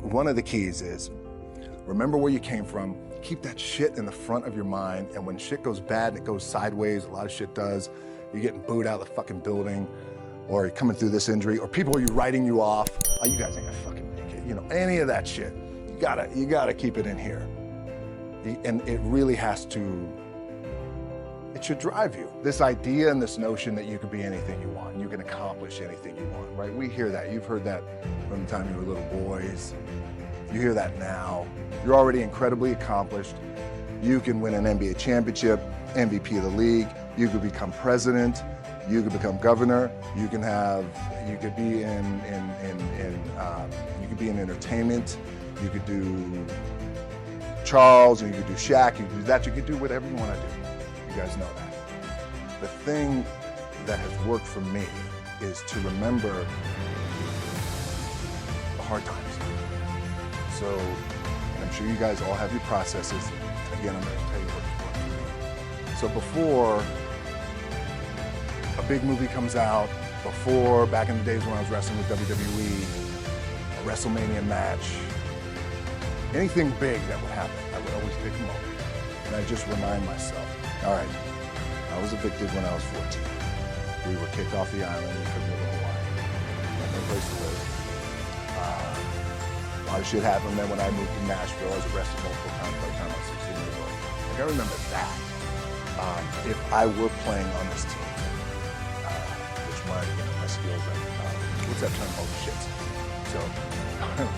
one of the keys is remember where you came from. Keep that shit in the front of your mind. And when shit goes bad and it goes sideways, a lot of shit does, you're getting booed out of the fucking building, or you're coming through this injury, or people are writing you off. Oh, you guys ain't gonna fucking make it. You know, any of that shit. You gotta keep it in here. And it really has to, it should drive you. This idea and this notion that you can be anything you want, you can accomplish anything you want, right? We hear that. You've heard that from the time you were little boys. You hear that now. You're already incredibly accomplished. You can win an NBA championship, MVP of the league. You could become president. You could become governor. You could be in entertainment. You could do Charles, or you could do Shaq. You could do that. You could do whatever you want to do. You guys know that. The thing that has worked for me is to remember the hard times. So, and I'm sure you guys all have your processes. Again, I'm going to tell you what's worked for me. So before a big movie comes out, before, back in the days when I was wrestling with WWE, a WrestleMania match, anything big that would happen, I would always take a moment. And I just remind myself, all right, I was evicted when I was 14. We were kicked off the island, we couldn't live in Hawaii. We had no place to live. A lot of shit happened. Then when I moved to Nashville, I was arrested multiple times by the time I was 16 years old. Like, I remember that. If I were playing on this team, which my skills, what's that term? Oh, shit. So,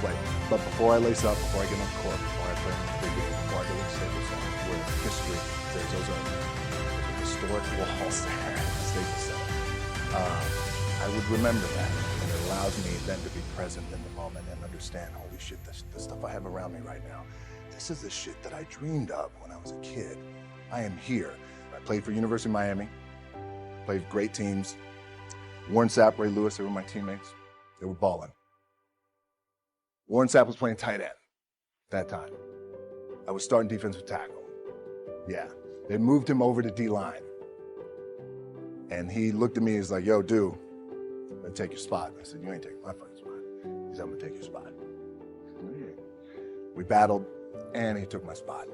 like, but before I lace up, before I get on the court, before I play in the big game, before I go to the Staples Center, where history, there's those historic walls there at the Staples Center. I would remember that, and it allows me then to be present in the moment and understand, holy shit, the stuff I have around me right now, this is the shit that I dreamed of when I was a kid. I am here. I played for University of Miami, played for great teams. Warren Sapp, Ray Lewis, they were my teammates. They were balling. Warren Sapp was playing tight end that time. I was starting defensive tackle. Yeah, they moved him over to D-line. And he looked at me, he's like, yo, dude, I'm gonna take your spot. I said, you ain't taking my fucking spot. He said, I'm gonna take your spot. We battled, and he took my spot.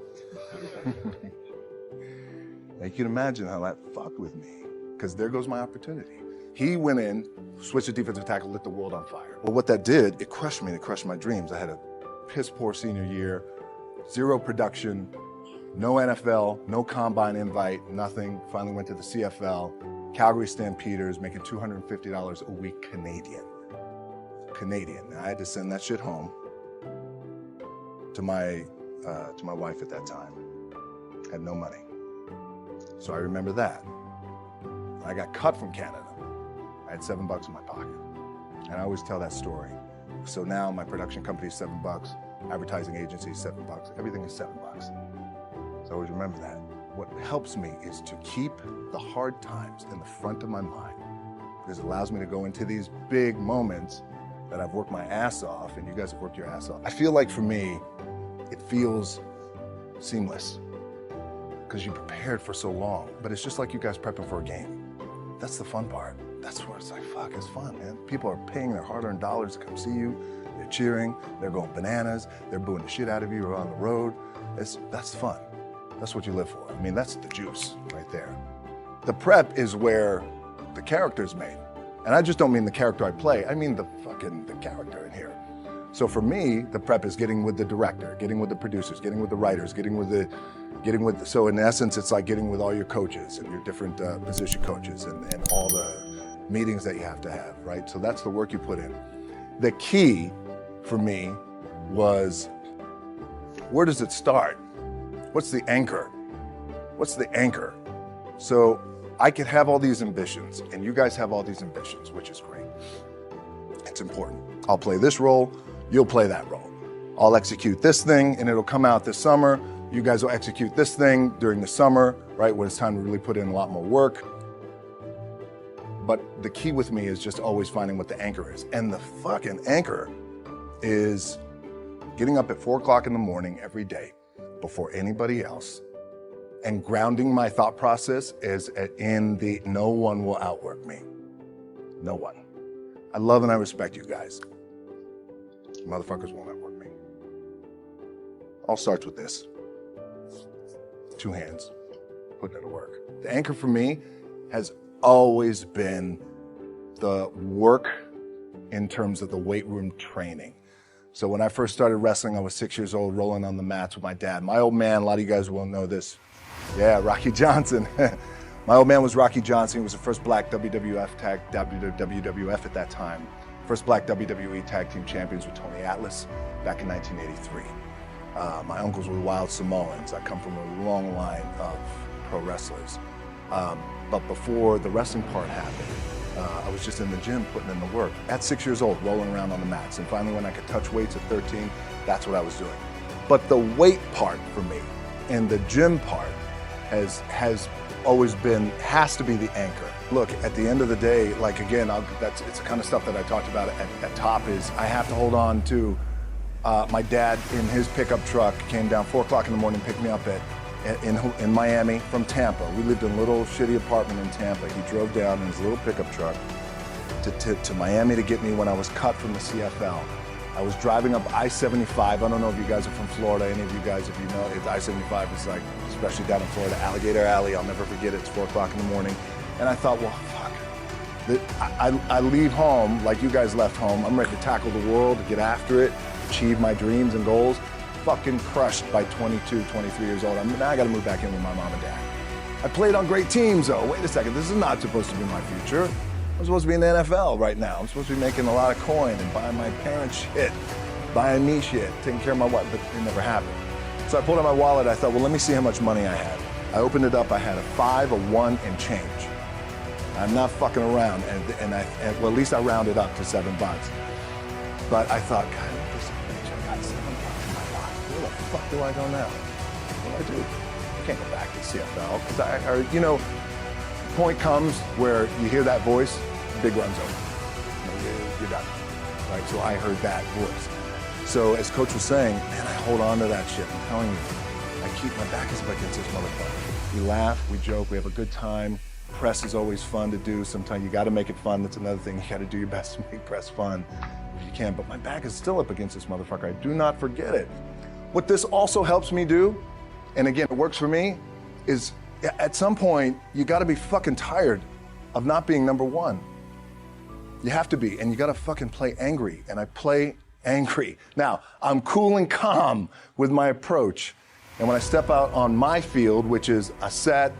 Now you can imagine how that fucked with me, because there goes my opportunity. He went in, switched to defensive tackle, lit the world on fire. Well, what that did, it crushed me, it crushed my dreams. I had a piss poor senior year, zero production, no NFL, no combine invite, nothing. Finally went to the CFL, Calgary Stampeders, making $250 a week Canadian. Now, I had to send that shit home to my wife at that time. Had no money. So I remember that. I got cut from Canada. I had $7 in my pocket. And I always tell that story. So now my production company is $7, advertising agency is $7, everything is $7. So I always remember that. What helps me is to keep the hard times in the front of my mind, because it allows me to go into these big moments that I've worked my ass off, and you guys have worked your ass off. I feel like for me, it feels seamless because you prepared for so long, but it's just like you guys prepping for a game. That's the fun part. That's where it's like, fuck, it's fun, man. People are paying their hard-earned dollars to come see you. They're cheering, they're going bananas, they're booing the shit out of you or on the road. That's fun. That's what you live for. I mean, that's the juice right there. The prep is where the character's made. And I just don't mean the character I play, I mean the character in here. So for me, the prep is getting with the director, getting with the producers, getting with the writers, so in essence, it's like getting with all your coaches and your different position coaches and all the meetings that you have to have, right? So that's the work you put in. The key for me was, where does it start? What's the anchor? What's the anchor? So I could have all these ambitions, and you guys have all these ambitions, which is great. It's important. I'll play this role, you'll play that role. I'll execute this thing, and it'll come out this summer. You guys will execute this thing during the summer, right, when it's time to really put in a lot more work. But the key with me is just always finding what the anchor is. And the fucking anchor is getting up at 4 o'clock in the morning every day before anybody else, and grounding my thought process is in the no one will outwork me. No one. I love and I respect you guys. Motherfuckers won't outwork me. all starts with this. 2 hands, putting it to work. The anchor for me has always been the work in terms of the weight room training. So when I first started wrestling, I was 6 years old, rolling on the mats with my dad. My old man, a lot of you guys will know this. Yeah, Rocky Johnson. My old man was Rocky Johnson. He was the first black WWF at that time. First black WWE tag team champions with Tony Atlas back in 1983. My uncles were wild Samoans. I come from a long line of pro wrestlers. But before the wrestling part happened, I was just in the gym putting in the work. At 6 years old, rolling around on the mats. And finally, when I could touch weights at 13, that's what I was doing. But the weight part for me and the gym part has always been, has to be the anchor. Look, at the end of the day, like again, it's the kind of stuff that I talked about at top is I have to hold on to my dad in his pickup truck, came down 4 o'clock in the morning, picked me up in Miami from Tampa. We lived in a little shitty apartment in Tampa. He drove down in his little pickup truck to Miami to get me when I was cut from the CFL. I was driving up I-75. I don't know if you guys are from Florida, any of you guys, if you know, I-75 is like, especially down in Florida, Alligator Alley. I'll never forget it. It's 4 o'clock in the morning. And I thought, well, fuck. I leave home like you guys left home. I'm ready to tackle the world, to get after it, achieve my dreams and goals. Fucking crushed by 22, 23 years old. Now I gotta move back in with my mom and dad. I played on great teams though. Wait a second, this is not supposed to be my future. I'm supposed to be in the NFL right now. I'm supposed to be making a lot of coin and buying my parents shit, buying me shit, taking care of my wife, but it never happened. So I pulled out my wallet, I thought, well, let me see how much money I had. I opened it up, I had a 5, a 1, and change. I'm not fucking around, and well, at least I rounded up to $7. But I thought, God, this bitch, I got $7 in my pocket. Where the fuck do I go now? What do I do? I can't go back to CFL, because you know, point comes where you hear that voice, big run's over. You know, you're done, right? So I heard that voice. So as Coach was saying, man, I hold on to that shit. I'm telling you, I keep my back as up against this motherfucker. We laugh, we joke, we have a good time. Press is always fun to do. Sometimes you got to make it fun. That's another thing. You got to do your best to make press fun if you can. But my back is still up against this motherfucker. I do not forget it. What this also helps me do, and again, it works for me, is at some point, you gotta be fucking tired of not being number one. You have to be, and you gotta fucking play angry, and I play angry. Now, I'm cool and calm with my approach, and when I step out on my field, which is a set,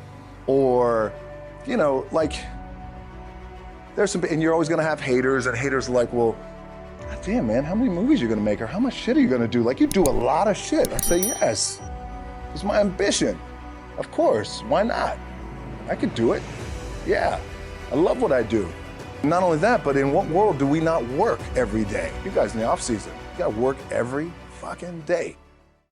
or, you know, like, there's some, and you're always gonna have haters, and haters are like, well, God damn, man, how many movies are you gonna make, or how much shit are you gonna do? Like, you do a lot of shit. I say, yes, it's my ambition. Of course, why not? I could do it. Yeah, I love what I do. Not only that, but in what world do we not work every day? You guys in the off season, you gotta work every fucking day.